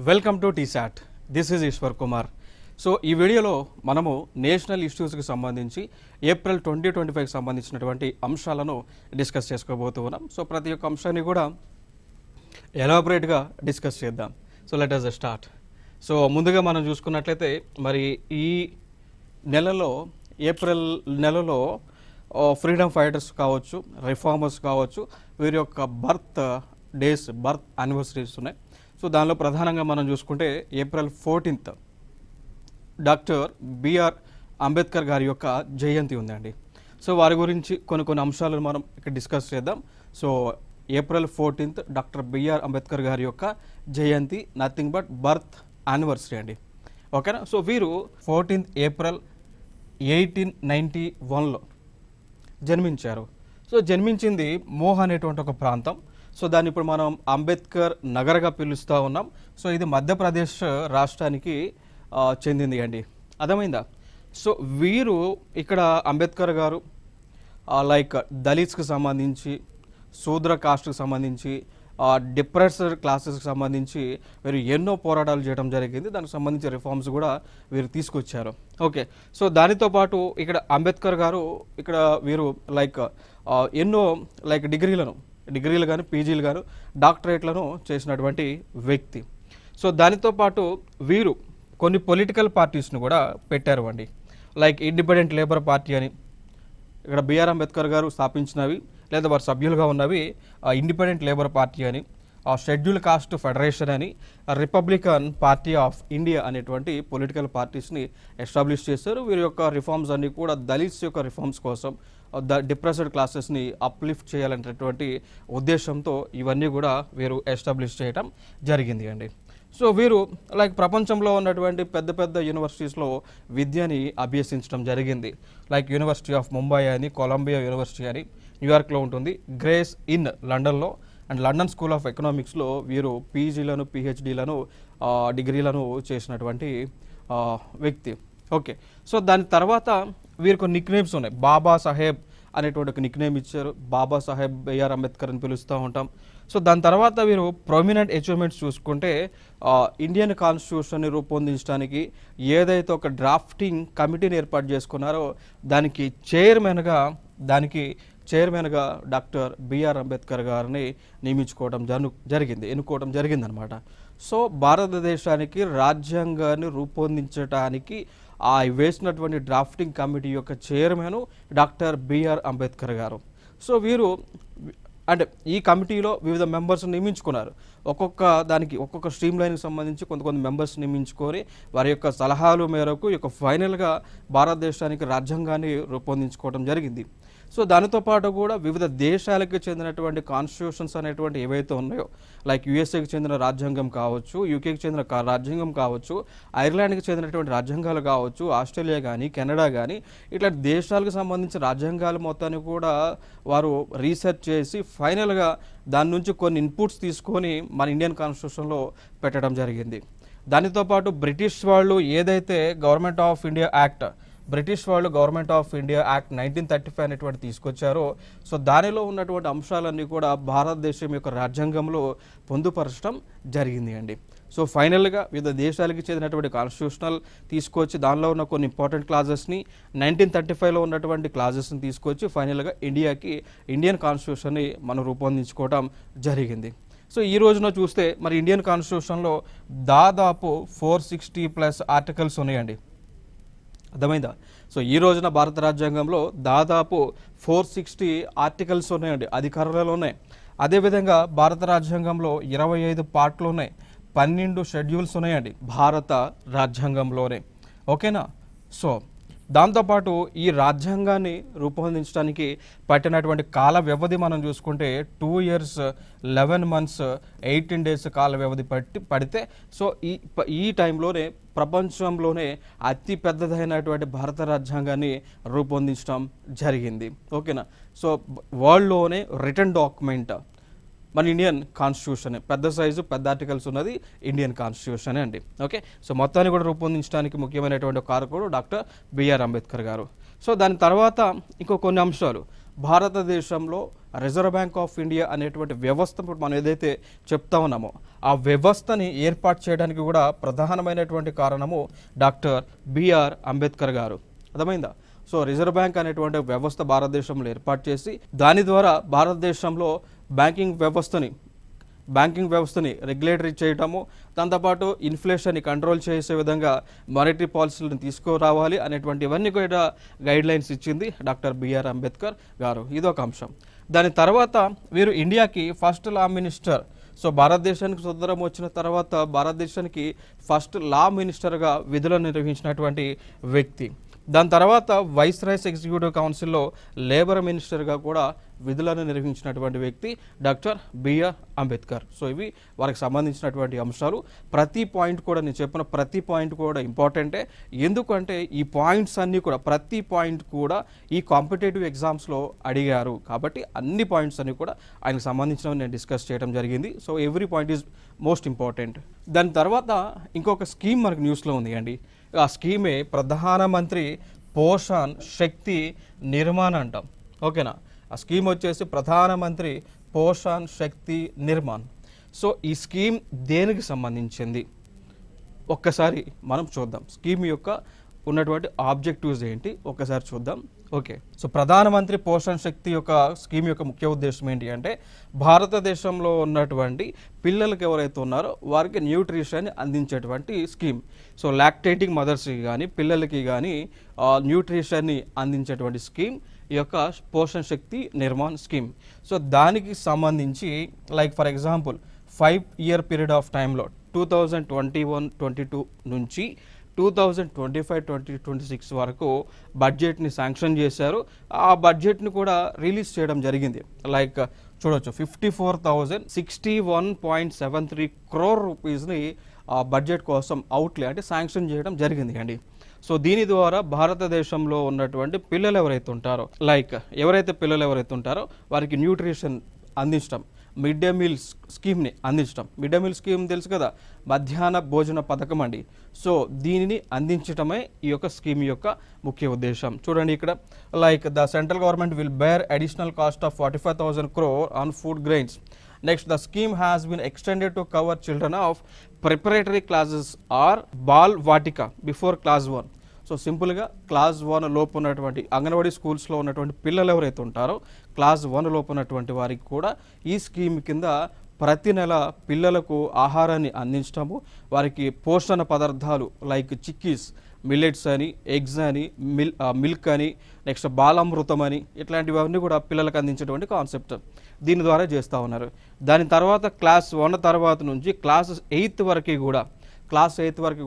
Welcome to T-SAT. This is Eshwar Kumar. So ఈ వీడియోలో మనము నేషనల్ ఇష్యూస్కి సంబంధించి ఏప్రిల్ 2025కి సంబంధించినటువంటి అంశాలను డిస్కస్ చేసుకోబోతూ ఉన్నాం. సో ప్రతి ఒక్క అంశాన్ని కూడా ఎలాబరేట్గా డిస్కస్ చేద్దాం. So let us start. So ముందుగా మనం చూసుకున్నట్లయితే మరి ఈ నెలలో ఏప్రిల్ నెలలో ఫ్రీడమ్ ఫైటర్స్ కావచ్చు, రిఫార్మర్స్ కావచ్చు, వీరి యొక్క బర్త్ యానివర్సరీస్ ఉన్నాయి. సో దానిలో ప్రధానంగా మనం చూసుకుంటే April 14th doctor BR Ambedkar గారి యొక్క జయంతి ఉందండి. సో వారి గురించి కొన్ని అంశాలను మనం ఇక్కడ డిస్కస్ చేద్దాం. So April 14th doctor BR Ambedkar గారి యొక్క జయంతి, నథింగ్ బట్ బర్త్ యానివర్సరీ అండి. ఓకేనా. సో వీరు 14th ఏప్రిల్ 1891లో జన్మించారు. సో జన్మించింది మోహ్ అనేటువంటి ఒక ప్రాంతం. సో దాన్ని ఇప్పుడు మనం అంబేద్కర్ నగర్గా పిలుస్తూ ఉన్నాం. సో ఇది మధ్యప్రదేశ్ రాష్ట్రానికి చెందింది అండి. అర్థమైందా? సో వీరు ఇక్కడ అంబేద్కర్ గారు లైక్ దళిత్స్కి సంబంధించి, శూద్ర కాస్ట్కి సంబంధించి, డిప్రెస్డ్ క్లాసెస్కి సంబంధించి వీరు ఎన్నో పోరాటాలు చేయడం జరిగింది. దానికి సంబంధించి రిఫార్మ్స్ కూడా వీరు తీసుకొచ్చారు. ఓకే. సో దానితో పాటు ఇక్కడ అంబేద్కర్ గారు ఇక్కడ వీరు లైక్ ఎన్నో లైక్ డిగ్రీలు కానీ, పీజీలు కానీ, డాక్టరేట్లను చేసినటువంటి వ్యక్తి. సో దానితో పాటు వీరు కొన్ని పొలిటికల్ పార్టీస్ను కూడా పెట్టారు అండి. లైక్ ఇండిపెండెంట్ లేబర్ పార్టీ అని ఇక్కడ బిఆర్ అంబేద్కర్ గారు స్థాపించినవి లేదా వారు సభ్యులుగా ఉన్నవి ఇండిపెండెంట్ లేబర్ పార్టీ అని, షెడ్యూల్ కాస్ట్ ఫెడరేషన్ అని, రిపబ్లికన్ పార్టీ ఆఫ్ ఇండియా అనేటువంటి పొలిటికల్ పార్టీస్ని ఎస్టాబ్లిష్ చేశారు. వీరి యొక్క రిఫార్మ్స్ అన్నీ కూడా దళిత్స్ యొక్క రిఫార్మ్స్ కోసం, డిప్రెస్డ్ క్లాసెస్ని అప్లిఫ్ట్ చేయాలనేటటువంటి ఉద్దేశంతో ఇవన్నీ కూడా వీరు ఎస్టాబ్లిష్ చేయడం జరిగింది అండి. సో వీరు లైక్ ప్రపంచంలో ఉన్నటువంటి పెద్ద పెద్ద యూనివర్సిటీస్లో విద్యని అభ్యసించడం జరిగింది. లైక్ యూనివర్సిటీ ఆఫ్ ముంబై అని, కొలంబియా యూనివర్సిటీ అని న్యూయార్క్లో ఉంటుంది, గ్రేస్ ఇన్ లండన్లో, అండ్ లండన్ స్కూల్ ఆఫ్ ఎకనామిక్స్లో వీరు పీజీలను, పిహెచ్డీలను, డిగ్రీలను చేసినటువంటి వ్యక్తి. ఓకే. సో దాని తర్వాత వీరికి నిక్నేమ్స్ ఉన్నాయి. బాబా సాహెబ్ అనేటువంటి ఒక నిక్నేమ్ ఇచ్చారు. బాబా సాహెబ్ బిఆర్ అంబేద్కర్ అని పిలుస్తూ ఉంటాం. సో దాని తర్వాత వీరు ప్రొమినెంట్ అచీవ్మెంట్స్ చూసుకుంటే ఇండియన్ కాన్స్టిట్యూషన్ని రూపొందించడానికి ఏదైతే ఒక డ్రాఫ్టింగ్ కమిటీని ఏర్పాటు చేసుకున్నారో దానికి చైర్మన్గా డాక్టర్ బిఆర్ అంబేద్కర్ గారిని ఎన్నుకోవడం జరిగిందనమాట. సో భారతదేశానికి రాజ్యాంగాన్ని రూపొందించడానికి వేసినటువంటి డ్రాఫ్టింగ్ కమిటీ యొక్క చైర్మన్ డాక్టర్ బిఆర్ అంబేద్కర్ గారు. సో వీరు అంటే ఈ కమిటీలో వివిధ మెంబర్స్ నియమించుకున్నారు. ఒక్కొక్క స్ట్రీమ్ లైన్కి సంబంధించి కొంత మెంబర్స్ నియమించుకొని వారి యొక్క సలహాలు మేరకు ఫైనల్గా భారతదేశానికి రాజ్యాంగాన్ని రూపొందించుకోవడం జరిగింది. సో దానితో పాటు కూడా వివిధ దేశాలకు చెందినటువంటి కాన్స్టిట్యూషన్స్ అనేటువంటి ఏవైతే ఉన్నాయో, లైక్ యుఎస్ఏకి చెందిన రాజ్యాంగం కావచ్చు, యూకేకి చెందిన రాజ్యాంగం కావచ్చు, ఐర్లాండ్కి చెందినటువంటి రాజ్యాంగాలు కావచ్చు, ఆస్ట్రేలియా కానీ, కెనడా కానీ, ఇట్లా దేశాలకు సంబంధించిన రాజ్యాంగాలు మొత్తాన్ని కూడా వారు రీసెర్చ్ చేసి ఫైనల్గా దాని నుంచి కొన్ని ఇన్పుట్స్ తీసుకొని మన ఇండియన్ కాన్స్టిట్యూషన్లో పెట్టడం జరిగింది. దానితో పాటు బ్రిటిష్ వాళ్ళు ఏదైతే గవర్నమెంట్ ఆఫ్ ఇండియా యాక్ట్ 1935 అనేటువంటి తీసుకొచ్చారో, సో దానిలో ఉన్నటువంటి అంశాలన్నీ కూడా భారతదేశం యొక్క రాజ్యాంగంలో పొందుపరచడం జరిగింది అండి. సో ఫైనల్గా వివిధ దేశాలకి చెందినటువంటి కాన్స్టిట్యూషనల్ తీసుకొచ్చి దానిలో ఉన్న కొన్ని ఇంపార్టెంట్ క్లాజెస్ని 1935లో ఉన్నటువంటి క్లాజెస్ని తీసుకొచ్చి ఫైనల్గా ఇండియన్ కాన్స్టిట్యూషన్ని మనం రూపొందించుకోవడం జరిగింది. సో ఈ రోజున చూస్తే మరి ఇండియన్ కాన్స్టిట్యూషన్లో దాదాపు 460+ ఆర్టికల్స్ ఉన్నాయండి. అర్థమైందా? సో ఈ రోజున భారత రాజ్యాంగంలో దాదాపు 460 ఆర్టికల్స్ ఉన్నాయండి, అధికారులలో ఉన్నాయి. అదేవిధంగా భారత రాజ్యాంగంలో 25 పార్ట్లు ఉన్నాయి, 12 షెడ్యూల్స్ ఉన్నాయండి భారత రాజ్యాంగంలోనే. ఓకేనా. సో దాంతోపాటు ఈ రాజ్యాంగాన్ని రూపొందించడానికి పట్టినటువంటి కాల వ్యవధి మనం చూసుకుంటే 2 years 11 months 18 days కాల వ్యవధి పడితే సో ఈ టైంలోనే ప్రపంచంలోనే అతి పెద్దదైనటువంటి భారత రాజ్యాంగాన్ని రూపొందించడం జరిగింది. ఓకేనా. సో వరల్డ్లోనే రిటన్ డాక్యుమెంట్ మన ఇండియన్ కాన్స్టిట్యూషన్, పెద్ద సైజు పెద్ద ఆర్టికల్స్ ఉన్నది ఇండియన్ కాన్స్టిట్యూషన్ అండి. ఓకే. సో మొత్తాన్ని కూడా రూపొందించడానికి ముఖ్యమైనటువంటి కారకుడు డాక్టర్ బిఆర్ అంబేద్కర్ గారు. సో దాని తర్వాత కొన్ని అంశాలు, భారతదేశంలో రిజర్వ్ బ్యాంక్ ఆఫ్ ఇండియా అనేటువంటి వ్యవస్థ ఇప్పుడు మనం ఏదైతే చెప్తా ఉన్నామో ఆ వ్యవస్థని ఏర్పాటు చేయడానికి కూడా ప్రధానమైనటువంటి కారణము డాక్టర్ బిఆర్ అంబేద్కర్ గారు. అర్థమైందా? సో రిజర్వ్ బ్యాంక్ అనేటువంటి వ్యవస్థ భారతదేశంలో ఏర్పాటు చేసి దాని ద్వారా భారతదేశంలో బ్యాంకింగ్ వ్యవస్థని రెగ్యులేటరీ చేయటము, దాంతోపాటు ఇన్ఫ్లేషన్ని కంట్రోల్ చేసే విధంగా మానిటరీ పాలసీలను తీసుకురావాలి అనేటువంటివన్నీ కూడా గైడ్ లైన్స్ ఇచ్చింది డాక్టర్ బిఆర్ అంబేద్కర్ గారు. ఇదొక అంశం. దాని తర్వాత వీరు ఇండియాకి ఫస్ట్ లా మినిస్టర్. సో భారతదేశానికి స్వతంత్రం వచ్చిన తర్వాత భారతదేశానికి ఫస్ట్ లా మినిస్టర్గా విధులను నిర్వహించినటువంటి వ్యక్తి. దాని తర్వాత వైస్రాయ్స్ ఎగ్జిక్యూటివ్ కౌన్సిల్లో లేబర్ మినిస్టర్గా కూడా విధులను నిర్వహించినటువంటి వ్యక్తి డాక్టర్ బిఆర్ అంబేద్కర్. సో ఇవి వారికి సంబంధించినటువంటి అంశాలు. ప్రతి పాయింట్ కూడా నేను చెప్పిన ప్రతి పాయింట్ కూడా ఇంపార్టెంటే. ఎందుకంటే ఈ పాయింట్స్ అన్నీ కూడా ప్రతి పాయింట్ కూడా ఈ కాంపిటేటివ్ ఎగ్జామ్స్లో అడిగారు కాబట్టి అన్ని పాయింట్స్ అన్నీ కూడా ఆయనకు సంబంధించినవి నేను డిస్కస్ చేయడం జరిగింది. So every point is most important. దాని తర్వాత ఇంకొక స్కీమ్ మనకు న్యూస్లో ఉంది అండి. ఆ స్కీమే ప్రధానమంత్రి పోషణ్ శక్తి నిర్మాణ్ అంటాం. ఓకేనా? ఆ స్కీమ్ వచ్చేసి ప్రధానమంత్రి పోషణ్ శక్తి నిర్మాణ్. సో ఈ స్కీమ్ దేనికి సంబంధించింది ఒక్కసారి మనం చూద్దాం. స్కీమ్ యొక్క ఉన్నటువంటి ఆబ్జెక్టివ్స్ ఏంటి ఒక్కసారి చూద్దాం. ఓకే, సో ప్రధానమంత్రి పోషణ్ శక్తి యొక్క స్కీమ్ యొక్క ముఖ్య ఉద్దేశం ఏంటి అంటే భారతదేశంలో ఉన్నటువంటి పిల్లలకి ఎవరైతే ఉన్నారో వారికి న్యూట్రిషన్ అందించేటువంటి స్కీమ్. సో లాక్టేటింగ్ మదర్స్కి కానీ పిల్లలకి కానీ న్యూట్రిషన్ని అందించేటువంటి స్కీమ్ ఈ యొక్క పోషణ్ శక్తి నిర్మాణ్ స్కీమ్. సో దానికి సంబంధించి like for example 5 year period of టైంలో 2021-22 నుంచి 2025-2026 వరకు బడ్జెట్ని శాంక్షన్ చేశారు. ఆ బడ్జెట్ని కూడా రిలీజ్ చేయడం జరిగింది. లైక్ చూడవచ్చు 54,061.73 crore రూపీస్ని ఆ బడ్జెట్ కోసం అవుట్లే అంటే శాంక్షన్ చేయడం జరిగింది అండి. సో దీని ద్వారా భారతదేశంలో ఉన్నటువంటి పిల్లలు ఎవరైతే ఉంటారో ఎవరైతే ఉంటారో వారికి న్యూట్రిషన్ అందించడం, మిడ్ డే మీల్ స్కీమ్ని అందించడం. మిడ్ డే మీల్ స్కీమ్ తెలుసు కదా, మధ్యాహ్న భోజన పథకం అండి. సో దీనిని అందించడమే ఈ యొక్క స్కీమ్ యొక్క ముఖ్య ఉద్దేశం. చూడండి ఇక్కడ the central government will bear additional cost of 45,000 crore on food grains. Next the scheme has been extended to cover children of preparatory classes or Bal Vatika before class 1. So సింపుల్గా క్లాస్ 1 లోపు ఉన్నటువంటి అంగన్వాడీ స్కూల్స్లో ఉన్నటువంటి పిల్లలు ఎవరైతే ఉంటారో క్లాస్ 1 లోపు ఉన్నటువంటి వారికి కూడా ఈ స్కీమ్ కింద ప్రతి నెల పిల్లలకు ఆహారాన్ని అందించడము, వారికి పోషణ పదార్థాలు లైక్ చిక్కీస్, మిల్లెట్స్ అని, ఎగ్స్ అని, మిల్క్ అని, నెక్స్ట్ బాలామృతం అని ఇట్లాంటివన్నీ కూడా పిల్లలకు అందించేటువంటి కాన్సెప్ట్ దీని ద్వారా చేస్తూ ఉన్నారు. దాని తర్వాత క్లాస్ 1 తర్వాత నుంచి క్లాస్ 8 వరకు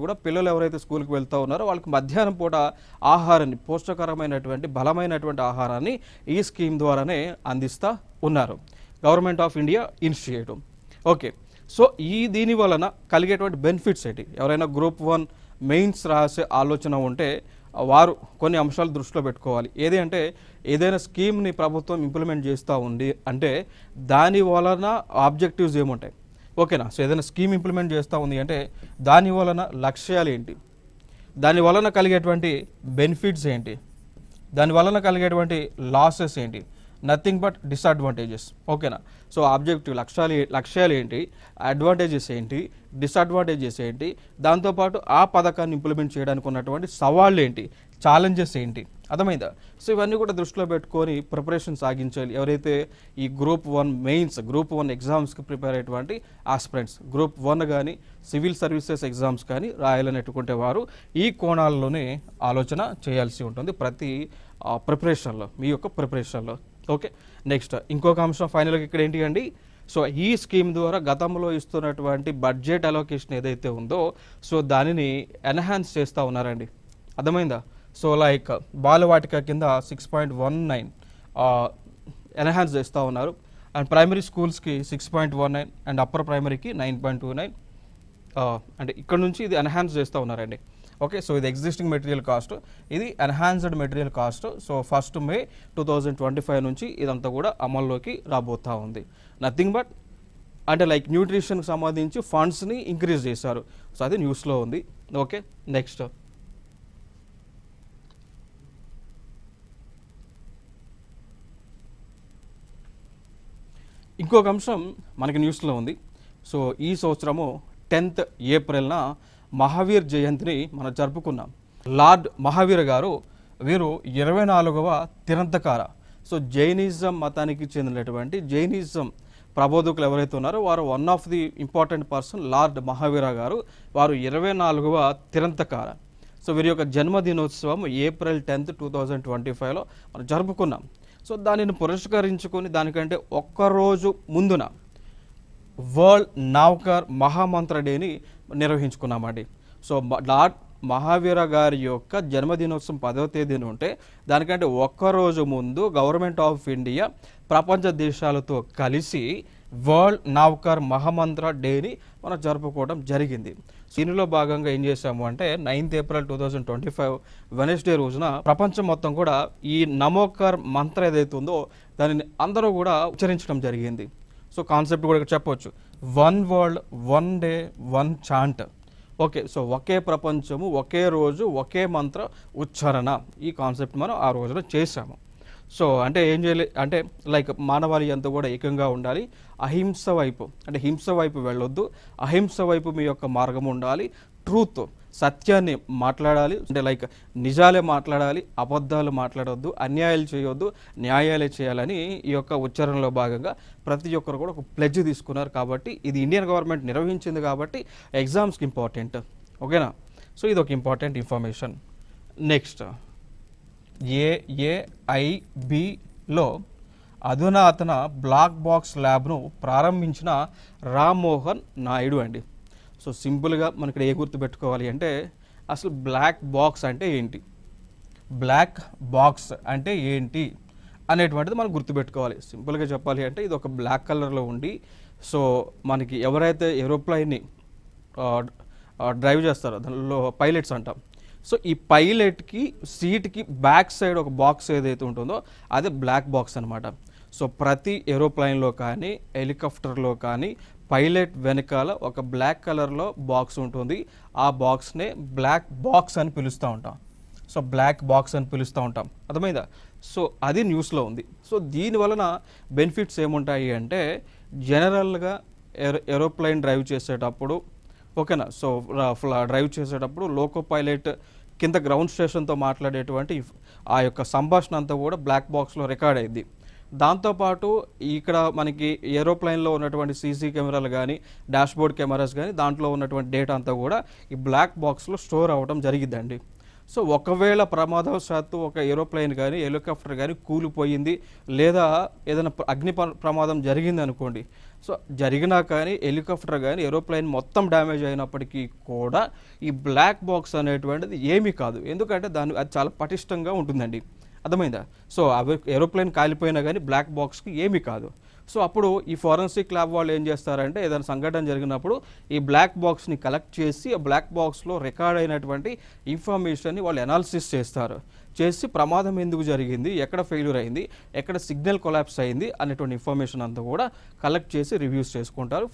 కూడా పిల్లలు ఎవరైతే స్కూల్కి వెళ్తూ ఉన్నారో వాళ్ళకి మధ్యాహ్నం పూట ఆహారాన్ని, పోషకరమైనటువంటి బలమైనటువంటి ఆహారాన్ని ఈ స్కీమ్ ద్వారానే అందిస్తూ ఉన్నారు. Government of India initiative. Okay, so దీని వలన కలిగేటువంటి బెనిఫిట్స్ ఏంటి? ఎవరైనా గ్రూప్ 1 మెయిన్స్ రాసే ఆలోచన ఉంటే వారు కొన్ని అంశాలు దృష్టిలో పెట్టుకోవాలి. ఏది అంటే ఏదైనా స్కీమ్ని ప్రభుత్వం ఇంప్లిమెంట్ చేస్తూ ఉంది అంటే దాని వలన ఆబ్జెక్టివ్స్ ఏముంటాయి? ఓకేనా? సో ఏదైనా స్కీమ్ ఇంప్లిమెంట్ చేస్తూ ఉంది అంటే దాని వలన లక్ష్యాలు ఏంటి, దాని వలన కలిగేటువంటి బెనిఫిట్స్ ఏంటి, దాని వలన కలిగేటువంటి లాసెస్ ఏంటి, నథింగ్ బట్ డిసడ్వాంటేజెస్. ఓకేనా? సో ఆబ్జెక్టివ్ లక్ష్యాలు ఏంటి, అడ్వాంటేజెస్ ఏంటి, డిసడ్వాంటేజెస్ ఏంటి, దాంతోపాటు ఆ పథకాన్ని ఇంప్లిమెంట్ చేయడానికి ఉన్నటువంటి సవాళ్ళు ఏంటి, ఛాలెంజెస్ ఏంటి, అర్థమైందా? సో ఇవన్నీ కూడా దృష్టిలో పెట్టుకొని ప్రిపరేషన్ సాగించాలి. ఎవరైతే ఈ గ్రూప్ 1 మెయిన్స్, గ్రూప్ 1 ఎగ్జామ్స్కి ప్రిపేర్ అయ్యేటువంటి ఆస్పిరెంట్స్, గ్రూప్ 1 కానీ సివిల్ సర్వీసెస్ ఎగ్జామ్స్ కానీ రాయాలనేటువంటి వారు ఈ కోణాల్లోనే ఆలోచన చేయాల్సి ఉంటుంది ప్రతి ప్రిపరేషన్లో, మీ యొక్క ప్రిపరేషన్లో. ఓకే, నెక్స్ట్ ఇంకొక అంశం ఫైనల్గా ఇక్కడ ఏంటి అండి, సో ఈ స్కీమ్ ద్వారా గతంలో ఇస్తున్నటువంటి బడ్జెట్ అలొకేషన్ ఏదైతే ఉందో సో దానిని ఎన్హాన్స్ చేస్తూ ఉన్నారండి. అర్థమైందా? సో బాలవాటిక కింద 6.19 ఎన్హాన్స్ చేస్తూ ఉన్నారు. అండ్ ప్రైమరీ స్కూల్స్కి 6.19 అండ్ అప్పర్ ప్రైమరీకి 9.29 అంటే ఇక్కడ నుంచి ఇది ఎన్హాన్స్ చేస్తూ ఉన్నారండి. ఓకే, సో ఇది ఎగ్జిస్టింగ్ మెటీరియల్ కాస్ట్, ఇది enhanced material cost. So 1 May 2025 నుంచి ఇదంతా కూడా అమల్లోకి రాబోతూ ఉంది. నథింగ్ బట్ అంటే న్యూట్రిషన్కి సంబంధించి ఫండ్స్ని ఇంక్రీజ్ చేశారు. సో అది న్యూస్లో ఉంది. ఓకే, నెక్స్ట్ ఇంకొక అంశం మనకి న్యూస్లో ఉంది. సో ఈ సంవత్సరము 10th ఏప్రిల్న మహావీర్ జయంతిని మనం జరుపుకున్నాం. లార్డ్ మహావీర్ గారు వీరు 24వ తిరంతకార. సో జైనిజం మతానికి చెందినటువంటి జైనిజం ప్రబోధకులు ఎవరైతే ఉన్నారో వారు one of the important person lord Mahavir గారు. వారు 24వ తిరంతకార. సో వీరి యొక్క జన్మదినోత్సవం ఏప్రిల్ 10th 2025లో మనం జరుపుకున్నాం. సో దానిని పురస్కరించుకొని దానికంటే ఒక్కరోజు ముందున వరల్డ్ నావ్కర్ మహామంత్ర డేని నిర్వహించుకున్నామండి. సో లార్డ్ మహావీర గారి యొక్క జన్మదినోత్సవం 10వ తేదీన ఉంటే దానికంటే ఒక్కరోజు ముందు గవర్నమెంట్ ఆఫ్ ఇండియా ప్రపంచ దేశాలతో కలిసి వరల్డ్ నావ్కర్ మహామంత్ర డేని మనం జరుపుకోవడం జరిగింది. దీనిలో భాగంగా ఏం చేశాము అంటే 9th ఏప్రిల్ 2025 వెనస్డే రోజున ప్రపంచం మొత్తం కూడా ఈ నమోకర్ మంత్ర ఏదైతే ఉందో దానిని అందరూ కూడా ఉచ్చరించడం జరిగింది. సో కాన్సెప్ట్ కూడా చెప్పవచ్చు, one world one day one chant. Okay, so ఒకే ప్రపంచము ఒకే రోజు ఒకే మంత్ర ఉచ్చారణ, ఈ కాన్సెప్ట్ మనం ఆ రోజున చేశాము. సో అంటే ఏం చేయాలి అంటే లైక్ మానవాళి అంతా కూడా ఏకంగా ఉండాలి, అహింస వైపు అంటే హింస వైపు వెళ్ళొద్దు, అహింస వైపు మీ యొక్క మార్గం ఉండాలి, ట్రూత్ సత్యాన్ని మాట్లాడాలి, అంటే లైక్ నిజాలే మాట్లాడాలి, అబద్ధాలు మాట్లాడొద్దు, అన్యాయాలు చేయొద్దు, న్యాయాలే చేయాలని ఈ యొక్క ఉచ్చారణలో భాగంగా ప్రతి ఒక్కరు కూడా ఒక ప్లెడ్జ్ తీసుకున్నారు. కాబట్టి ఇది ఇండియన్ గవర్నమెంట్ నిర్వహించింది కాబట్టి ఎగ్జామ్స్కి ఇంపార్టెంట్. ఓకేనా? సో ఇది ఒక ఇంపార్టెంట్ ఇన్ఫర్మేషన్. నెక్స్ట్ ఏఏఐబిలో అధునాతన బ్లాక్ బాక్స్ ల్యాబ్ను ప్రారంభించిన రామ్మోహన్ నాయుడు అండి. సో సింపుల్గా మనకి ఇక్కడ ఏ గుర్తు పెట్టుకోవాలి అంటే అసలు బ్లాక్ బాక్స్ అంటే ఏంటి, బ్లాక్ బాక్స్ అంటే ఏంటి అనేటువంటిది మనం గుర్తుపెట్టుకోవాలి. సింపుల్గా చెప్పాలి అంటే ఇది ఒక బ్లాక్ కలర్లో ఉండి, సో మనకి ఎవరైతే ఏరోప్లైన్ని డ్రైవ్ చేస్తారో దానిలో పైలట్స్ అంటాం. సో ఈ పైలట్కి సీట్కి బ్యాక్ సైడ్ ఒక బాక్స్ ఏదైతే ఉంటుందో అదే బ్లాక్ బాక్స్ అనమాట. సో ప్రతి ఏరోప్లైన్లో కానీ హెలికాప్టర్లో కానీ పైలట్ వెనకాల ఒక బ్లాక్ కలర్లో బాక్స్ ఉంటుంది. ఆ బాక్స్నే బ్లాక్ బాక్స్ అని పిలుస్తూ ఉంటాం. సో బ్లాక్ బాక్స్ అని పిలుస్తూ ఉంటాం, అర్థమైందా? సో అది న్యూస్లో ఉంది. సో దీని వలన బెనిఫిట్స్ ఏముంటాయి అంటే జనరల్గా ఏరోప్లైన్ డ్రైవ్ చేసేటప్పుడు, ఓకేనా, సో డ్రైవ్ చేసేటప్పుడు లోకో పైలట్ కింద గ్రౌండ్ స్టేషన్తో మాట్లాడేటువంటి ఆ యొక్క సంభాషణ అంతా కూడా బ్లాక్ బాక్స్లో రికార్డ్ అయింది. దాంతోపాటు ఇక్కడ మనకి ఏరోప్లైన్లో ఉన్నటువంటి సీసీ కెమెరాలు కానీ డాష్బోర్డ్ కెమెరాస్ కానీ దాంట్లో ఉన్నటువంటి డేటా అంతా కూడా ఈ బ్లాక్ బాక్స్లో స్టోర్ అవ్వడం జరిగిద్దండి. సో ఒకవేళ ప్రమాదవశాత్తు ఒక ఏరోప్లైన్ కానీ హెలికాప్టర్ కానీ కూలిపోయింది లేదా ఏదైనా అగ్ని ప్రమాదం జరిగింది అనుకోండి, సో జరిగినా కానీ హెలికాప్టర్ కానీ ఏరోప్లైన్ మొత్తం డ్యామేజ్ అయినప్పటికీ కూడా ఈ బ్లాక్ బాక్స్ అనేటువంటిది ఏమీ కాదు. ఎందుకంటే అది చాలా పటిష్టంగా ఉంటుందండి, అర్థమైందా? సో అవి ఏరోప్లేన్ కాలిపోయినా కానీ బ్లాక్ బాక్స్కి ఏమీ కాదు. సో అప్పుడు ఈ ఫోరెన్సిక్ ల్యాబ్ వాళ్ళు ఏం చేస్తారంటే ఏదైనా సంఘటన జరిగినప్పుడు ఈ బ్లాక్ బాక్స్ని కలెక్ట్ చేసి ఆ బ్లాక్ బాక్స్లో రికార్డ్ అయినటువంటి ఇన్ఫర్మేషన్ని వాళ్ళు అనాలిసిస్ చేసి ప్రమాదం ఎందుకు జరిగింది, ఎక్కడ ఫెయిల్యూర్ అయింది, ఎక్కడ సిగ్నల్ కొలాప్స్ అయింది అనేటువంటి ఇన్ఫర్మేషన్ అంతా కూడా కలెక్ట్ చేసి రివ్యూస్ చేసుకుంటారు.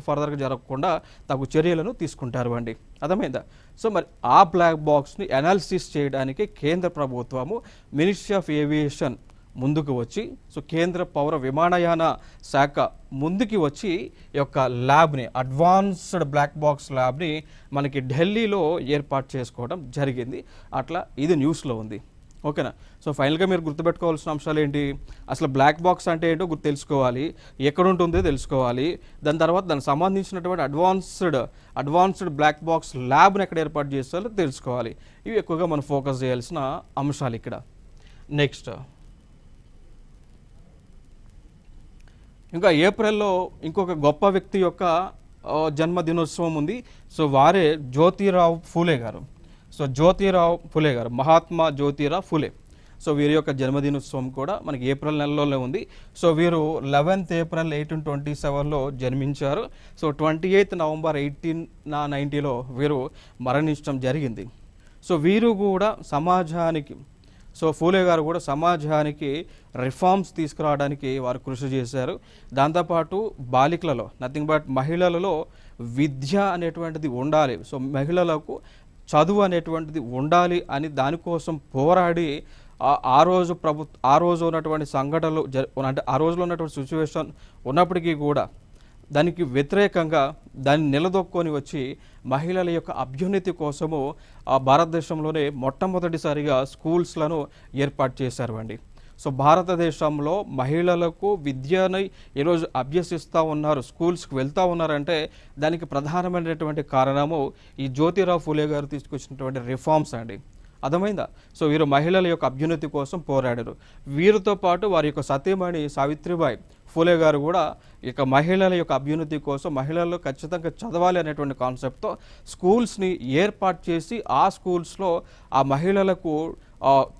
ఫర్దర్గా జరగకుండా తగు చర్యలను తీసుకుంటారు అండి, అర్థమైందా? సో మరి ఆ బ్లాక్ బాక్స్ని అనాలిసిస్ చేయడానికి కేంద్ర ప్రభుత్వము మినిస్ట్రీ ఆఫ్ ఏవియేషన్ ముందుకు వచ్చి, సో కేంద్ర పౌర విమానయాన శాఖ ముందుకి వచ్చి ఈ యొక్క ల్యాబ్ని అడ్వాన్స్డ్ బ్లాక్ బాక్స్ ల్యాబ్ని మనకి ఢిల్లీలో ఏర్పాటు చేసుకోవడం జరిగింది. అట్లా ఇది న్యూస్లో ఉంది, ఓకేనా? సో ఫైనల్గా మీరు గుర్తుపెట్టుకోవాల్సిన అంశాలు ఏంటి, అసలు బ్లాక్ బాక్స్ అంటే ఏంటో తెలుసుకోవాలి, ఎక్కడ ఉంటుందో తెలుసుకోవాలి, దాని తర్వాత దానికి సంబంధించినటువంటి అడ్వాన్స్డ్ బ్లాక్ బాక్స్ ల్యాబ్ని ఎక్కడ ఏర్పాటు చేస్తారో తెలుసుకోవాలి. ఇవి ఎక్కువగా మనం ఫోకస్ చేయాల్సిన అంశాలు ఇక్కడ. నెక్స్ట్ ఇంకా ఏప్రిల్లో ఇంకొక గొప్ప వ్యక్తి యొక్క జన్మదినోత్సవం ఉంది. సో వారే జ్యోతిరావు ఫూలే గారు. సో జ్యోతిరావు ఫూలే గారు, మహాత్మా జ్యోతిరావు ఫూలే. సో వీరి యొక్క జన్మదినోత్సవం కూడా మనకి ఏప్రిల్ నెలలోనే ఉంది. సో వీరు 11th ఏప్రిల్ 1827లో జన్మించారు. సో 28th నవంబర్ 1890లో వీరు మరణించడం జరిగింది. సో వీరు కూడా సమాజానికి, సో ఫూలే గారు కూడా సమాజానికి రిఫార్మ్స్ తీసుకురావడానికి వారు కృషి చేశారు. దాంతోపాటు బాలికలలో, నథింగ్ బట్ మహిళలలో విద్య అనేటువంటిది ఉండాలి, సో మహిళలకు చదువు అనేటువంటిది ఉండాలి అని దానికోసం పోరాడి ఆ రోజు ఆ రోజు ఉన్నటువంటి సంఘటనలు అంటే ఆ రోజులో ఉన్నటువంటి సిచ్యువేషన్ ఉన్నప్పటికీ కూడా దానికి వ్యతిరేకంగా దాన్ని నిలదొక్కొని వచ్చి మహిళల యొక్క అభ్యున్నతి కోసము ఆ భారతదేశంలోనే మొట్టమొదటిసారిగా స్కూల్స్లను ఏర్పాటు చేశారు అండి. సో భారతదేశంలో మహిళలకు విద్యని ఈరోజు అభ్యసిస్తూ ఉన్నారు, స్కూల్స్కి వెళ్తూ ఉన్నారంటే దానికి ప్రధానమైనటువంటి కారణము ఈ జ్యోతిరావు ఫూలే గారు తీసుకొచ్చినటువంటి రిఫార్మ్స్ అండి. అర్థమైందా? సో వీరు మహిళల యొక్క అభ్యున్నతి కోసం పోరాడారు. వీరితో పాటు వారి యొక్క సతీమణి సావిత్రిబాయి ఫూలే గారు కూడా ఇక మహిళల యొక్క అభ్యున్నతి కోసం మహిళలు ఖచ్చితంగా చదవాలి అనేటువంటి కాన్సెప్ట్తో స్కూల్స్ని ఏర్పాటు చేసి ఆ స్కూల్స్లో ఆ మహిళలకు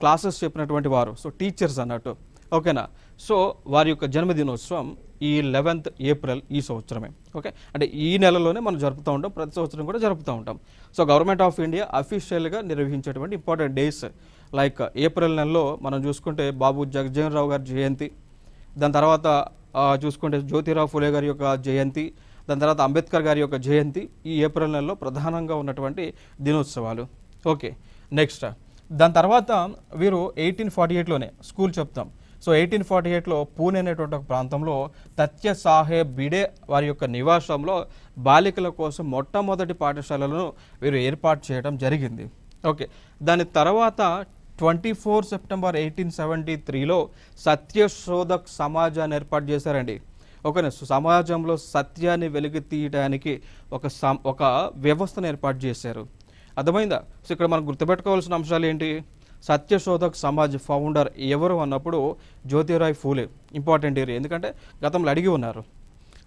క్లాసెస్ చెప్పినటువంటి వారు, సో టీచర్స్ అన్నట్టు, ఓకేనా. సో వారి యొక్క జన్మదినోత్సవం ఈ 11th ఏప్రిల్ ఈ సంవత్సరమే. ఓకే, అంటే ఈ నెలలోనే మనం జరుపుతూ ఉంటాం, ప్రతి సంవత్సరం కూడా జరుపుతూ ఉంటాం. సో గవర్నమెంట్ ఆఫ్ ఇండియా అఫీషియల్గా నిర్వహించేటువంటి ఇంపార్టెంట్ డేస్ లైక్ ఏప్రిల్ నెలలో మనం చూసుకుంటే బాబు జగజ్జీవన్ రావు గారి జయంతి, దాని తర్వాత చూసుకుంటే జ్యోతిరావు ఫూలే గారి యొక్క జయంతి, దాని తర్వాత అంబేద్కర్ గారి యొక్క జయంతి ఈ ఏప్రిల్ నెలలో ప్రధానంగా ఉన్నటువంటి దినోత్సవాలు. ఓకే, నెక్స్ట్ దాని తర్వాత వీరు 1848లోనే స్కూల్ చెప్తాం. సో 1848లో పూణే అనేటువంటి ఒక ప్రాంతంలో తత్య సాహెబ్ బిడే వారి యొక్క నివాసంలో బాలికల కోసం మొట్టమొదటి పాఠశాలలను వీరు ఏర్పాటు చేయడం జరిగింది. ఓకే, దాని తర్వాత 24 సెప్టెంబర్ 1873లో సత్యశోధక్ సమాజాన్ని ఏర్పాటు చేశారండి. ఓకేనా, సమాజంలో సత్యాన్ని వెలికి తీయడానికి ఒక వ్యవస్థను ఏర్పాటు చేశారు. అర్థమైందా? సో ఇక్కడ మనం గుర్తుపెట్టుకోవాల్సిన అంశాలు ఏంటి? సత్యశోధక్ సమాజ్ ఫౌండర్ ఎవరు అన్నప్పుడు జ్యోతిరావు ఫూలే ఇంపార్టెంట్ ఏరియా, ఎందుకంటే గతంలో అడిగి ఉన్నారు.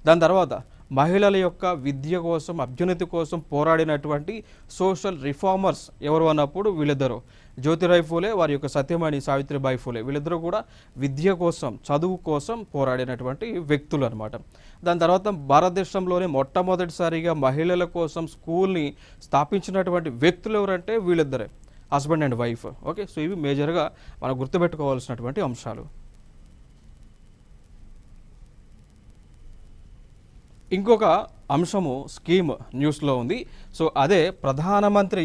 దాని తర్వాత మహిళల యొక్క విద్య కోసం అభ్యున్నతి కోసం పోరాడినటువంటి సోషల్ రిఫార్మర్స్ ఎవరు అన్నప్పుడు వీళ్ళిద్దరు, జ్యోతిరావు ఫూలే వారి యొక్క సత్యమణి సావిత్రిబాయి ఫూలే, వీళ్ళిద్దరూ కూడా విద్య కోసం చదువు కోసం పోరాడినటువంటి వ్యక్తులు అనమాట. దాని తర్వాత భారతదేశంలోనే మొట్టమొదటిసారిగా మహిళల కోసం స్కూల్ని స్థాపించినటువంటి వ్యక్తులు ఎవరంటే వీళ్ళిద్దరే, husband and wife. Okay, so ఇవి మేజర్గా మనం గుర్తుపెట్టుకోవాల్సినటువంటి అంశాలు. ఇంకొక అంశము స్కీమ్ న్యూస్లో ఉంది. సో అదే ప్రధానమంత్రి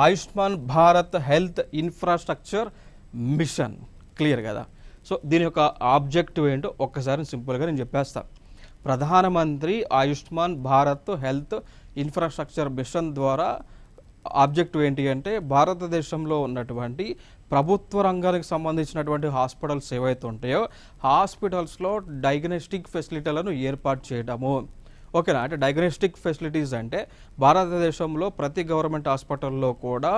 Ayushman Bharat health infrastructure machine. Clear కదా? సో దీని యొక్క ఆబ్జెక్టివ్ ఏంటో ఒక్కసారి సింపుల్గా నేను చెప్పేస్తాను. ప్రధానమంత్రి Ayushman Bharat health infrastructure machine ద్వారా ఆబ్జెక్టివ్ ఏంటి అంటే భారతదేశంలో ఉన్నటువంటి ప్రభుత్వ రంగానికి సంబంధించినటువంటి హాస్పిటల్స్ ఏవైతే ఉంటాయో హాస్పిటల్స్లో డయాగ్నోస్టిక్ ఫెసిలిటీలను ఏర్పాటు చేయడము. ఓకేనా, అంటే డయాగ్నోస్టిక్ ఫెసిలిటీస్ అంటే భారతదేశంలో ప్రతి గవర్నమెంట్ హాస్పిటల్లో కూడా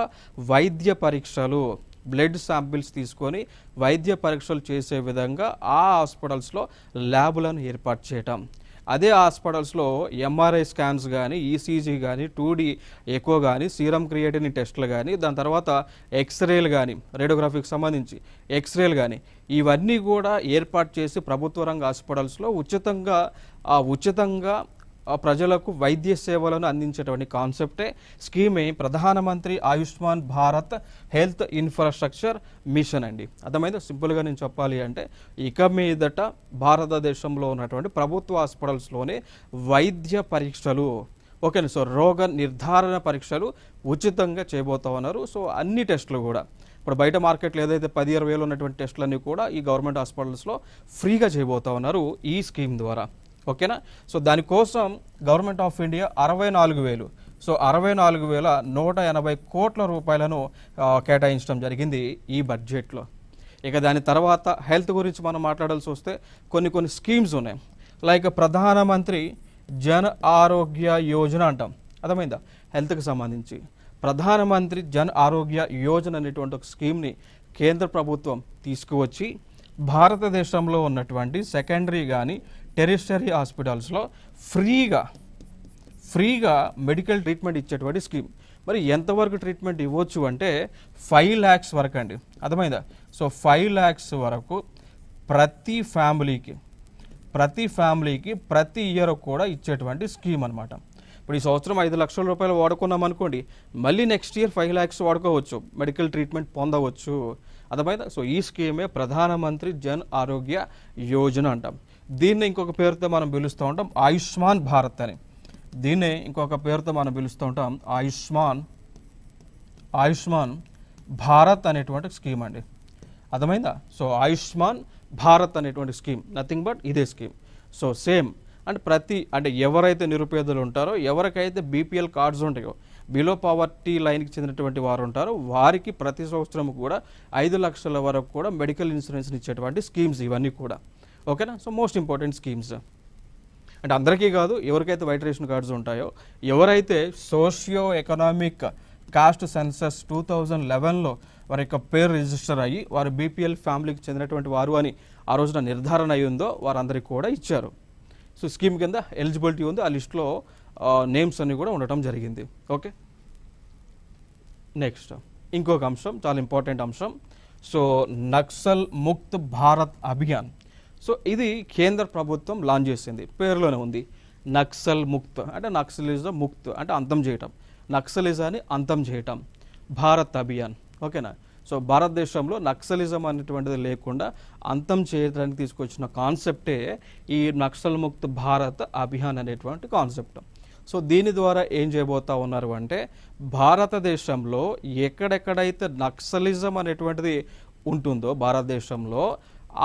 వైద్య పరీక్షలు, బ్లడ్ శాంపిల్స్ తీసుకొని వైద్య పరీక్షలు చేసే విధంగా ఆ హాస్పిటల్స్లో ల్యాబులను ఏర్పాటు చేయటం. అదే హాస్పిటల్స్లో ఎంఆర్ఐ స్కాన్స్ కానీ, ఈసీజీ కానీ, 2D ఎకో కానీ, సీరం క్రియేటిన్ టెస్టులు కానీ, దాని తర్వాత ఎక్స్రేలు కానీ, రేడియోగ్రఫీకి సంబంధించి ఎక్స్రేలు కానీ, ఇవన్నీ కూడా ఏర్పాటు చేసి ప్రభుత్వ రంగ హాస్పిటల్స్లో ఉచితంగా ప్రజలకు వైద్య సేవలను అందించేటువంటి కాన్సెప్టే స్కీమే ప్రధానమంత్రి Ayushman Bharat health infrastructure machine అండి. అర్థమైందా? సింపుల్గా నేను చెప్పాలి అంటే ఇక మీదట భారతదేశంలో ఉన్నటువంటి ప్రభుత్వ హాస్పిటల్స్లోనే వైద్య పరీక్షలు, ఓకేనా, సో రోగ నిర్ధారణ పరీక్షలు ఉచితంగా చేయబోతా ఉన్నారు. సో అన్ని టెస్టులు కూడా ఇప్పుడు బయట మార్కెట్లో ఏదైతే 10-20 వేలు ఉన్నటువంటి టెస్టులన్నీ కూడా ఈ గవర్నమెంట్ హాస్పిటల్స్లో ఫ్రీగా చేయబోతా ఉన్నారు ఈ స్కీమ్ ద్వారా. ఓకేనా, సో దానికోసం గవర్నమెంట్ ఆఫ్ ఇండియా 64,000, సో 64,180 కోట్ల రూపాయలను కేటాయించడం జరిగింది ఈ బడ్జెట్లో. ఇక దాని తర్వాత హెల్త్ గురించి మనం మాట్లాడాల్సి వస్తే కొన్ని స్కీమ్స్ ఉన్నాయి. లైక్ ప్రధానమంత్రి జన్ ఆరోగ్య యోజన అంటాం. అర్థమైందా? హెల్త్కి సంబంధించి ప్రధానమంత్రి జన్ ఆరోగ్య యోజన అనేటువంటి ఒక స్కీమ్ని కేంద్ర ప్రభుత్వం తీసుకువచ్చి భారతదేశంలో ఉన్నటువంటి సెకండరీ కానీ టెరిషరీ హాస్పిటల్స్లో ఫ్రీగా మెడికల్ ట్రీట్మెంట్ ఇచ్చేటువంటి స్కీమ్. మరి ఎంతవరకు ట్రీట్మెంట్ ఇవ్వచ్చు అంటే 5 lakhs వరకు అండి. అర్థమైందా? సో 5 lakhs వరకు ప్రతి ఫ్యామిలీకి ప్రతి ఇయర్ కూడా ఇచ్చేటువంటి స్కీమ్ అనమాట. ఇప్పుడు ఈ సంవత్సరం 5 లక్షల రూపాయలు వాడుకున్నాం అనుకోండి, మళ్ళీ నెక్స్ట్ ఇయర్ 5 lakhs వాడుకోవచ్చు, మెడికల్ ట్రీట్మెంట్ పొందవచ్చు. అర్థమైందా? సో ఈ స్కీమే ప్రధానమంత్రి జన్ ఆరోగ్య యోజన అంటాం. దీన్ని ఇంకొక పేరుతో మనం పిలుస్తూ ఉంటాం ఆయుష్మాన్ భారత్ అని. దీన్నే ఇంకొక పేరుతో మనం పిలుస్తూ ఉంటాం ఆయుష్మాన్ భారత్ అనేటువంటి స్కీమ్ అండి. అర్థమైందా? సో ఆయుష్మాన్ భారత్ అనేటువంటి స్కీమ్ నథింగ్ బట్ ఇదే స్కీమ్. సో సేమ్ అంటే ఎవరైతే నిరుపేదలు ఉంటారో, ఎవరికైతే బీపీఎల్ కార్డ్స్ ఉంటాయో, బిలో పావర్టీ లైన్కి చెందినటువంటి వారు ఉంటారో, వారికి ప్రతి సంవత్సరం కూడా 5 లక్షల వరకు కూడా మెడికల్ ఇన్సూరెన్స్ని ఇచ్చేటువంటి స్కీమ్స్ ఇవన్నీ కూడా. ఓకేనా? So most important schemes. అంటే అందరికీ కాదు, ఎవరికైతే వైట్ రేషన్ కార్డ్స్ ఉంటాయో, ఎవరైతే సోషియో ఎకనామిక్ కాస్ట్ సెన్సస్ 2011లో వారి యొక్క పేరు రిజిస్టర్ అయ్యి వారు బీపీఎల్ ఫ్యామిలీకి చెందినటువంటి వారు అని ఆ రోజున నిర్ధారణ అయి ఉందో వారందరికీ కూడా ఇచ్చారు. సో స్కీమ్ కింద ఎలిజిబిలిటీ ఉంది, ఆ లిస్ట్లో నేమ్స్ అన్నీ కూడా ఉండటం జరిగింది. ఓకే, నెక్స్ట్ ఇంకొక అంశం, చాలా ఇంపార్టెంట్ అంశం. సో నక్సల్ ముక్త్ భారత్ అభియాన్. సో ఇది కేంద్ర ప్రభుత్వం లాంచ్ చేసింది, పేరులోనే ఉంది నక్సల్ ముక్త్. అంటే నక్సలిజం ముక్త్ అంటే అంతం చేయటం, నక్సలిజాన్ని అంతం చేయటం, భారత్ అభియాన్. ఓకేనా? సో భారతదేశంలో నక్సలిజం అనేటువంటిది లేకుండా అంతం చేయడానికి తీసుకొచ్చిన కాన్సెప్టే ఈ నక్సల్ ముక్త్ భారత్ అభియాన్ అనేటువంటి కాన్సెప్ట్. సో దీని ద్వారా ఏం చేయబోతా ఉన్నారు అంటే, భారతదేశంలో ఎక్కడెక్కడైతే నక్సలిజం అనేటువంటిది ఉంటుందో భారతదేశంలో,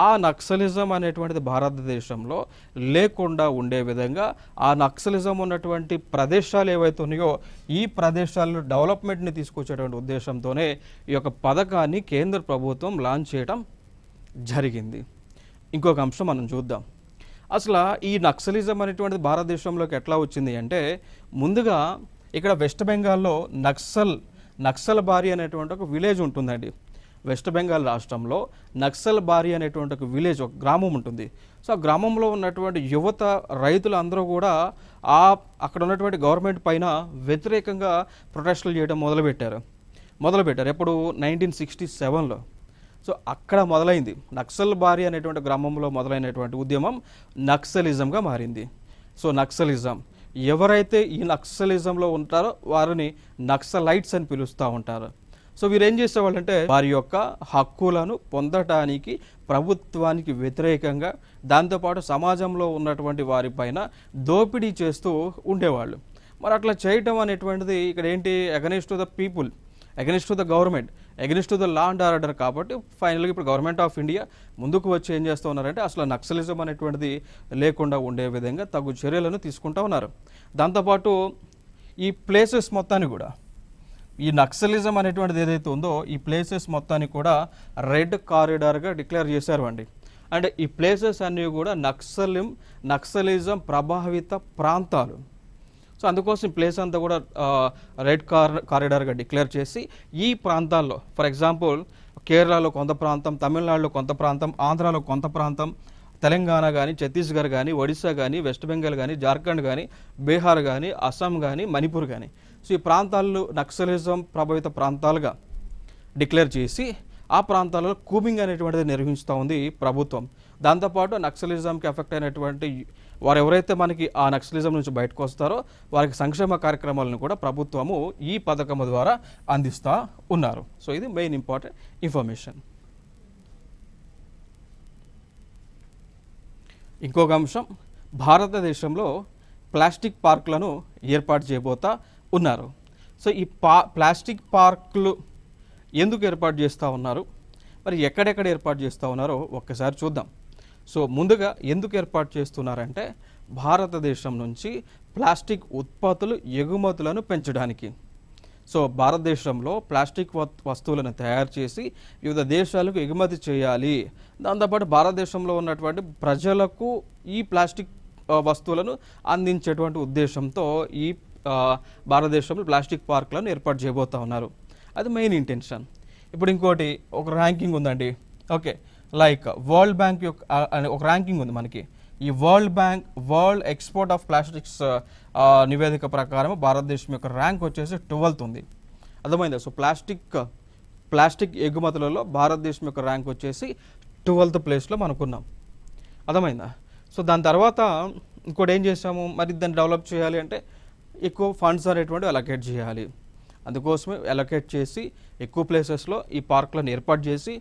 ఆ నక్సలిజం అనేటువంటిది భారతదేశంలో లేకుండా ఉండే విధంగా ఆ నక్సలిజం ఉన్నటువంటి ప్రదేశాలు ఏవైతే ఉన్నాయో ఈ ప్రదేశాల్లో డెవలప్మెంట్ని తీసుకొచ్చేటువంటి ఉద్దేశంతోనే ఈ యొక్క పథకాన్ని కేంద్ర ప్రభుత్వం లాంచ్ చేయడం జరిగింది. ఇంకొక అంశం మనం చూద్దాం. అసలు ఈ నక్సలిజం అనేటువంటిది భారతదేశంలోకి ఎట్లా వచ్చింది అంటే, ముందుగా ఇక్కడ వెస్ట్ బెంగాల్లో నక్సల్ బారి అనేటువంటి ఒక విలేజ్ ఉంటుందండి. వెస్ట్ బెంగాల్ రాష్ట్రంలో నక్సల్ బారి అనేటువంటి ఒక విలేజ్, ఒక గ్రామం ఉంటుంది. సో ఆ గ్రామంలో ఉన్నటువంటి యువత రైతులు అందరూ కూడా అక్కడ ఉన్నటువంటి గవర్నమెంట్ పైన వ్యతిరేకంగా ప్రొటెస్టులు చేయడం మొదలుపెట్టారు. ఎప్పుడు 1967లో. సో అక్కడ మొదలైంది నక్సల్ బారి అనేటువంటి గ్రామంలో మొదలైనటువంటి ఉద్యమం నక్సలిజంగా మారింది. సో నక్సలిజం, ఎవరైతే ఈ నక్సలిజంలో ఉంటారో వారిని నక్సలైట్స్ అని పిలుస్తూ ఉంటారు. సో వీరు ఏం చేసేవాళ్ళంటే, వారి యొక్క హక్కులను పొందటానికి ప్రభుత్వానికి వ్యతిరేకంగా, దాంతోపాటు సమాజంలో ఉన్నటువంటి వారిపైన దోపిడీ చేస్తూ ఉండేవాళ్ళు. మరి అట్లా చేయటం అనేటువంటిది ఇక్కడ ఏంటి, against to the people, against to the government, against to the law and order. కాబట్టి ఫైనల్గా ఇప్పుడు గవర్నమెంట్ ఆఫ్ ఇండియా ముందుకు వచ్చి ఏం చేస్తూ ఉన్నారంటే, అసలు నక్సలిజం అనేటువంటిది లేకుండా ఉండే విధంగా తగు చర్యలను తీసుకుంటూ ఉన్నారు. దాంతోపాటు ఈ ప్లేసెస్ మొత్తాన్ని కూడా, ఈ నక్సలిజం అనేటువంటిది ఏదైతే ఉందో ఈ ప్లేసెస్ మొత్తాన్ని కూడా రెడ్ కారిడార్గా డిక్లేర్ చేశారు అండి. అంటే ఈ ప్లేసెస్ అన్నీ కూడా నక్సలిజం ప్రభావిత ప్రాంతాలు. సో అందుకోసం ఈ ప్లేస్ అంతా కూడా రెడ్ కారిడార్గా డిక్లేర్ చేసి ఈ ప్రాంతాల్లో, ఫర్ ఎగ్జాంపుల్ కేరళలో కొంత ప్రాంతం, తమిళనాడులో కొంత ప్రాంతం, ఆంధ్రాలో కొంత ప్రాంతం, తెలంగాణ కానీ, ఛత్తీస్గఢ్ కానీ, ఒడిశా కానీ, వెస్ట్ బెంగాల్ కానీ, జార్ఖండ్ కానీ, బీహార్ కానీ, అస్సాం కానీ, మణిపూర్ కానీ, సో ఈ ప్రాంతాల్లో నక్సలిజం ప్రభావిత ప్రాంతాలుగా డిక్లేర్ చేసి ఆ ప్రాంతాలలో కూబింగ్ అనేటువంటిది నిర్వహిస్తూ ఉంది ప్రభుత్వం. దాంతోపాటు నక్సలిజంకి ఎఫెక్ట్ అయినటువంటి వారు ఎవరైతే మనకి ఆ నక్సలిజం నుంచి బయటకు వస్తారో వారికి సంక్షేమ కార్యక్రమాలను కూడా ప్రభుత్వము ఈ పథకం ద్వారా అందిస్తూ ఉన్నారు. సో ఇది మెయిన్ ఇంపార్టెంట్ ఇన్ఫర్మేషన్. ఇంకొక అంశం, భారతదేశంలో ప్లాస్టిక్ పార్కులను ఏర్పాటు చేయబోతా ఉన్నారు. సో ఈ ప్లాస్టిక్ పార్కులు ఎందుకు ఏర్పాటు చేస్తూ ఉన్నారు, మరి ఎక్కడెక్కడ ఏర్పాటు చేస్తూ ఉన్నారో ఒక్కసారి చూద్దాం. సో ముందుగా ఎందుకు ఏర్పాటు చేస్తున్నారంటే, భారతదేశం నుంచి ప్లాస్టిక్ ఉత్పత్తులు ఎగుమతులను పెంచడానికి. సో భారతదేశంలో ప్లాస్టిక్ వస్తువులను తయారు చేసి వివిధ దేశాలకు ఎగుమతి చేయాలి. దాంతోపాటు భారతదేశంలో ఉన్నటువంటి ప్రజలకు ఈ ప్లాస్టిక్ వస్తువులను అందించేటువంటి ఉద్దేశంతో ఈ భారతదేశంలో ప్లాస్టిక్ పార్కులను ఏర్పాటు చేయబోతూ ఉన్నారు. అది మెయిన్ ఇంటెన్షన్. ఇప్పుడు ఇంకోటి, ఒక ర్యాంకింగ్ ఉందండి. ఓకే, లైక్ వరల్డ్ బ్యాంక్ యొక్క ఒక ర్యాంకింగ్ ఉంది మనకి. ఈ వరల్డ్ ఎక్స్పోర్ట్ ఆఫ్ ప్లాస్టిక్స్ నివేదిక ప్రకారం భారతదేశం యొక్క ర్యాంక్ వచ్చేసి 12th ఉంది. అర్థమైందా? సో ప్లాస్టిక్ ఎగుమతులలో భారతదేశం యొక్క ర్యాంక్ వచ్చేసి 12th ప్లేస్లో మనకున్నాం. అర్థమైందా? సో దాని తర్వాత ఇంకోటి ఏం చేసాము, మరి దాన్ని డెవలప్ చేయాలి అంటే ఎక్కువ ఫండ్స్ అనేటువంటి అలొకేట్ చేయాలి. అందుకోసమే అలొకేట్ చేసి ఎక్కువ ప్లేసెస్లో ఈ పార్కులను ఏర్పాటు చేసి,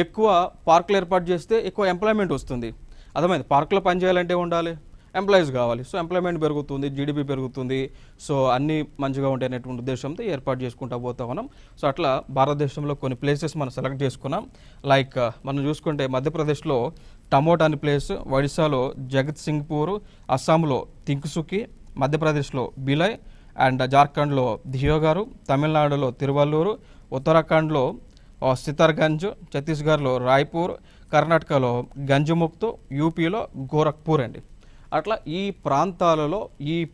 ఎక్కువ పార్కులు ఏర్పాటు చేస్తే ఎక్కువ ఎంప్లాయ్మెంట్ వస్తుంది. అర్థమైంది? పార్కులో పనిచేయాలంటే ఉండాలి, ఎంప్లాయీస్ కావాలి. సో ఎంప్లాయ్మెంట్ పెరుగుతుంది, జీడిపి పెరుగుతుంది, సో అన్నీ మంచిగా ఉంటాయి అనేటువంటి ఉద్దేశంతో ఏర్పాటు చేసుకుంటూ పోతా ఉన్నాం. సో అట్లా భారతదేశంలో కొన్ని ప్లేసెస్ మనం సెలెక్ట్ చేసుకున్నాం. లైక్ మనం చూసుకుంటే మధ్యప్రదేశ్లో టమోటా అనే ప్లేస్, ఒడిశాలో జగత్ సింగ్పూర్, అస్సాంలో తింకుసుకి, మధ్యప్రదేశ్లో బిలై అండ్ జార్ఖండ్లో ధియోగారు, తమిళనాడులో తిరువల్లూరు, ఉత్తరాఖండ్లో సితార్గంజ్, ఛత్తీస్గఢ్లో రాయ్పూర్, కర్ణాటకలో గంజముక్తు, యూపీలో గోరఖ్పూర్ అండి. అట్లా ఈ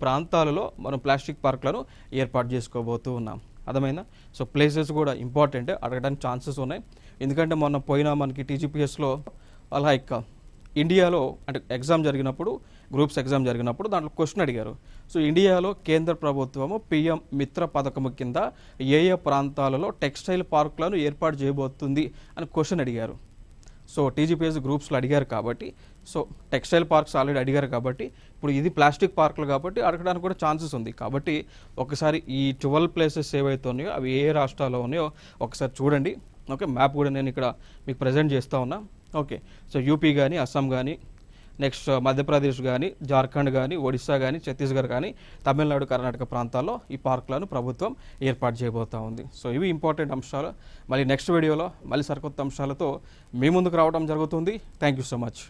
ప్రాంతాలలో మనం ప్లాస్టిక్ పార్క్లను ఏర్పాటు చేసుకోబోతూ ఉన్నాం. అర్థమైందా? సో ప్లేసెస్ కూడా ఇంపార్టెంట్, అడగడానికి ఛాన్సెస్ ఉన్నాయి. ఎందుకంటే మొన్న పోయిన మనకి టీజీపీఎస్లో లైక్ ఇండియాలో అంటే గ్రూప్స్ ఎగ్జామ్ జరిగినప్పుడు దాంట్లో క్వశ్చన్ అడిగారు. సో ఇండియాలో కేంద్ర ప్రభుత్వము పిఎం మిత్ర పథకము కింద ఏ ప్రాంతాలలో టెక్స్టైల్ పార్కులను ఏర్పాటు చేయబోతుంది అని క్వశ్చన్ అడిగారు. సో టీజీపీఎస్ గ్రూప్స్లో అడిగారు కాబట్టి, సో టెక్స్టైల్ పార్క్స్ ఆల్రెడీ అడిగారు కాబట్టి, ఇప్పుడు ఇది ప్లాస్టిక్ పార్కులు కాబట్టి అడగడానికి కూడా ఛాన్సెస్ ఉంది. కాబట్టి ఒకసారి ఈ 12 ప్లేసెస్ ఏవైతే ఉన్నాయో అవి ఏ రాష్ట్రాల్లో ఉన్నాయో ఒకసారి చూడండి. ఓకే, మ్యాప్ కూడా నేను ఇక్కడ మీకు ప్రజెంట్ చేస్తూ ఉన్నా. ఓకే, సో యూపీ కానీ, అస్సాం కానీ, నెక్స్ట్ మధ్యప్రదేశ్ కానీ, జార్ఖండ్ కానీ, ఒడిశా కానీ, ఛత్తీస్గఢ్ కానీ, తమిళనాడు, కర్ణాటక ప్రాంతాల్లో ఈ పార్కులను ప్రభుత్వం ఏర్పాటు చేయబోతూ ఉంది. సో ఇవి ఇంపార్టెంట్ అంశాలు. మళ్ళీ నెక్స్ట్ వీడియోలో మళ్ళీ సరికొత్త అంశాలతో మీ ముందుకు రావడం జరుగుతుంది. Thank you so much.